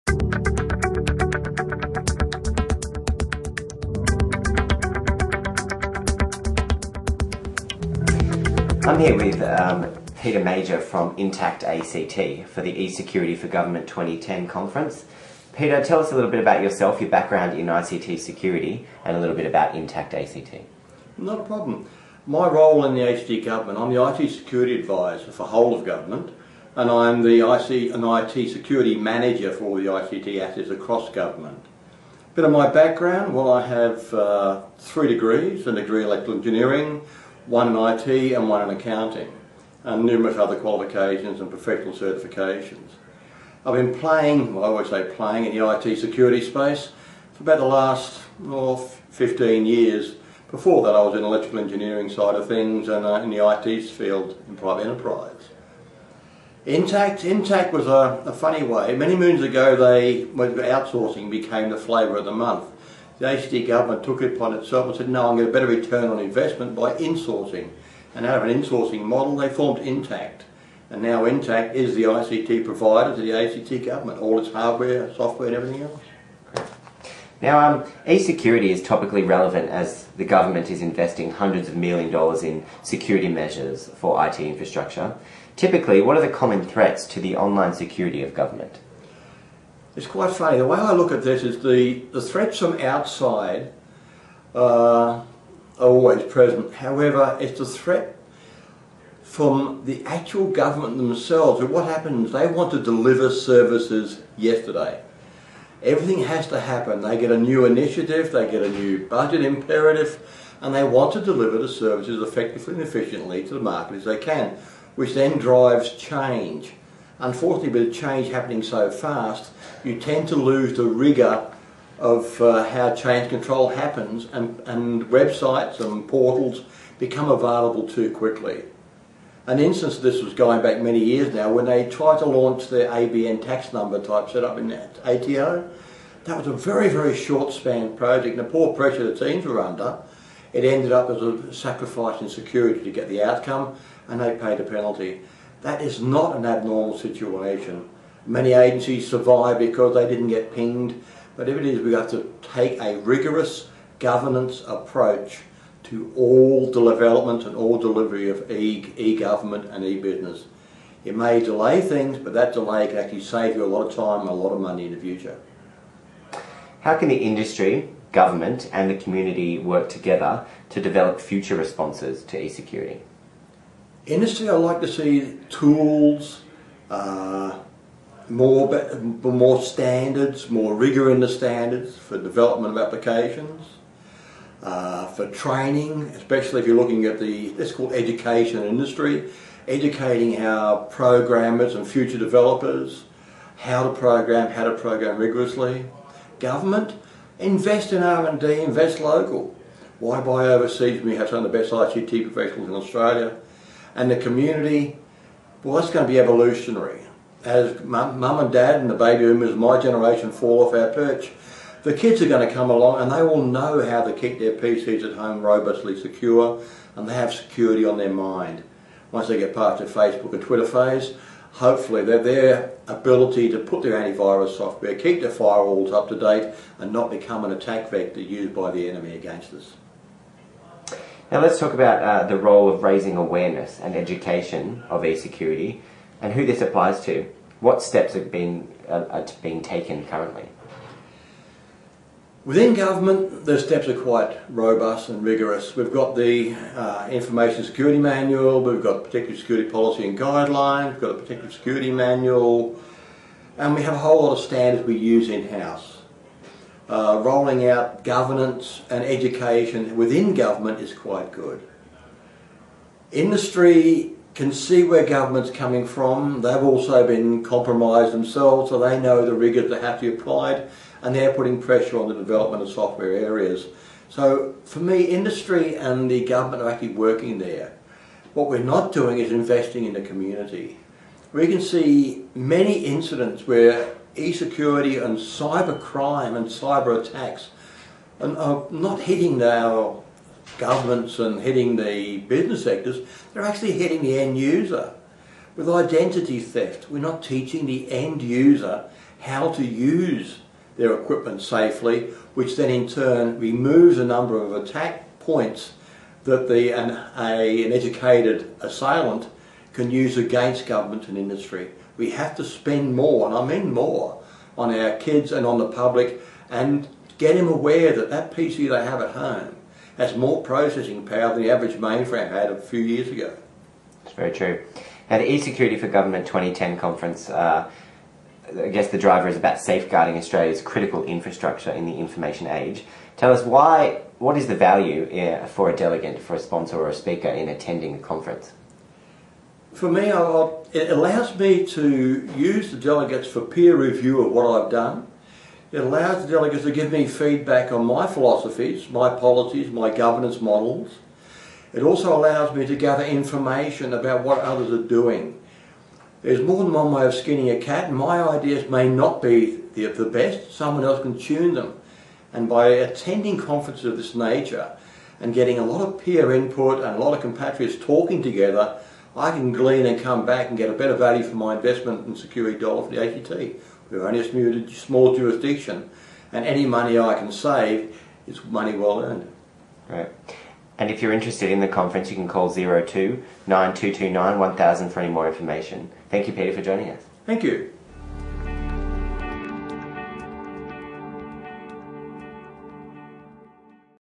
I'm here with Peter Major from InTACT ACT for the eSecurity for Government 2010 conference. Peter, tell us a little bit about yourself, your background in ICT security, and a little bit about InTACT ACT. Not a problem. My role in the ACT government, I'm the IT security advisor for whole of government, and I'm the IT security manager for all the ICT assets across government. A bit of my background, well, I have 3 degrees, a degree in electrical engineering, 1 in IT and 1 in accounting, and numerous other qualifications and professional certifications. I've been playing, well, I always say playing, in the IT security space for about the last 15 years. Before that I was in electrical engineering side of things and in the IT field in private enterprise. InTACT was a funny way. Many moons ago when outsourcing became the flavour of the month. The ACT government took it upon itself and said, no, I'm going to get a better return on investment by insourcing. And out of an insourcing model they formed InTACT. And now InTACT is the ICT provider to the ACT government, all its hardware, software and everything else. Now, e-security is topically relevant as the government is investing hundreds of millions of dollars in security measures for IT infrastructure. Typically, what are the common threats to the online security of government? It's quite funny. The way I look at this is the threats from outside are always present. However, it's the threat from the actual government themselves. And what happens, they want to deliver services yesterday. Everything has to happen. They get a new initiative, they get a new budget imperative, and they want to deliver the services effectively and efficiently to the market as they can, which then drives change. Unfortunately, with change happening so fast, you tend to lose the rigour of how change control happens, and websites and portals become available too quickly. An instance of this was going back many years now when they tried to launch their ABN tax number type setup in ATO. That was a very, very short span project, and the poor pressure the teams were under, it ended up as a sacrifice in security to get the outcome, and they paid a penalty. That is not an abnormal situation. Many agencies survive because they didn't get pinged, but if it is, we have to take a rigorous governance approach to all development and all delivery of e-government and e-business. It may delay things, but that delay can actually save you a lot of time and a lot of money in the future. How can the industry, government and the community work together to develop future responses to e-security? Industry, I'd like to see tools, more standards, more rigour in the standards for development of applications, for training, especially if you're looking at let's call education industry, educating our programmers and future developers, how to program rigorously. Government, invest in R&D, invest local. Why buy overseas when we have some of the best ICT professionals in Australia? And the community, well, that's going to be evolutionary. As mum and dad and the baby boomers, my generation, fall off our perch, the kids are going to come along and they will know how to keep their PCs at home robustly secure, and they have security on their mind. Once they get past their Facebook and Twitter phase, hopefully their ability to put their antivirus software, keep their firewalls up to date, and not become an attack vector used by the enemy against us. Now let's talk about the role of raising awareness and education of e-security and who this applies to. What steps are being taken currently? Within government, the steps are quite robust and rigorous. We've got the Information Security Manual, we've got Protective Security Policy and Guidelines, we've got a Protective Security Manual, and we have a whole lot of standards we use in-house. Rolling out governance and education within government is quite good. Industry can see where government's coming from. They've also been compromised themselves, so they know the rigours that have to be applied, and they're putting pressure on the development of software areas. So for me, industry and the government are actually working there. What we're not doing is investing in the community. We can see many incidents where e-security and cyber crime and cyber attacks are not hitting our governments and hitting the business sectors, they're actually hitting the end user. With identity theft, we're not teaching the end user how to use their equipment safely, which then in turn removes a number of attack points that an educated assailant can use against government and industry. We have to spend more, and I mean more, on our kids and on the public, and get them aware that that PC they have at home has more processing power than the average mainframe had a few years ago. That's very true. Now, the e-Security for Government 2010 conference, I guess the driver is about safeguarding Australia's critical infrastructure in the information age. Tell us what is the value for a delegate, for a sponsor or a speaker in attending the conference? For me, it allows me to use the delegates for peer review of what I've done. It allows the delegates to give me feedback on my philosophies, my policies, my governance models. It also allows me to gather information about what others are doing. There's more than one way of skinning a cat, and my ideas may not be the best. Someone else can tune them. And by attending conferences of this nature and getting a lot of peer input and a lot of compatriots talking together, I can glean and come back and get a better value for my investment in security dollar for the ACT. We're only a small jurisdiction, and any money I can save is money well earned. Right. And if you're interested in the conference, you can call 02 9229 1000 for any more information. Thank you, Peter, for joining us. Thank you.